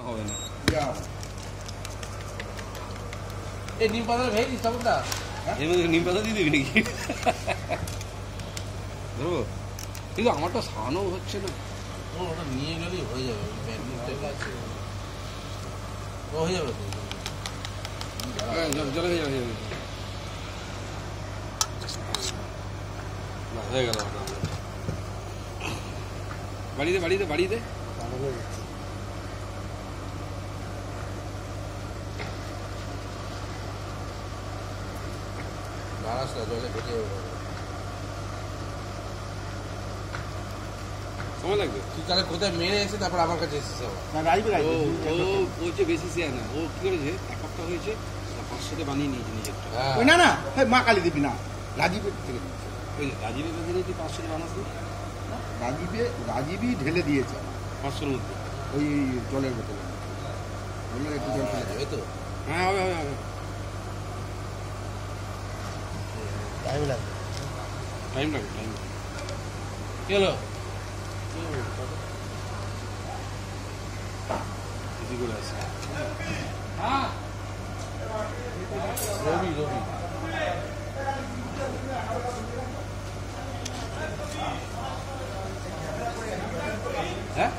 হবে না। এই নিম পাতা ভেঙে দিস তখন না এর মধ্যে নিম পাতা দিয়ে দিবি নাকি? ধরবো কিন্তু আমারটা সারানো হচ্ছে না। ওটা নিয়ে গেলেই হয়ে যাবে ব্যাডমিন্টন আছে ও হয়ে যাবে তো জলে হয়ে যাবে হয়ে গেল। বাড়িতে বাড়িতে বাড়িতে বাড়াস না জলে ফেটে যাবে সময় লাগবে। তুই তাহলে কোথায় মেরে এসে তারপর আমার কাছে এসেছিস ও যে বেশি শেয়ার না, ও কি করেছে এক সপ্তাহ হয়েছে 500 বানিয়ে নিয়েছে নিজেরটা। ওই না না মা কালী দেবী না রাজীবের থেকে দিয়েছে। ওই রাজীবের কাছে কি 500 বানাসনি? রাজীবই ঢেলে দিয়েছে 500-র মধ্যে ওই জলের বোতলে বললেন একটু জল ফেলে যাবে তো হ্যাঁ হবে হবে হবে। টাইম লাগবে টাইম লাগবে টাইম কি হলো এদিকে করে আসে। রবি রবি হ্যাঁ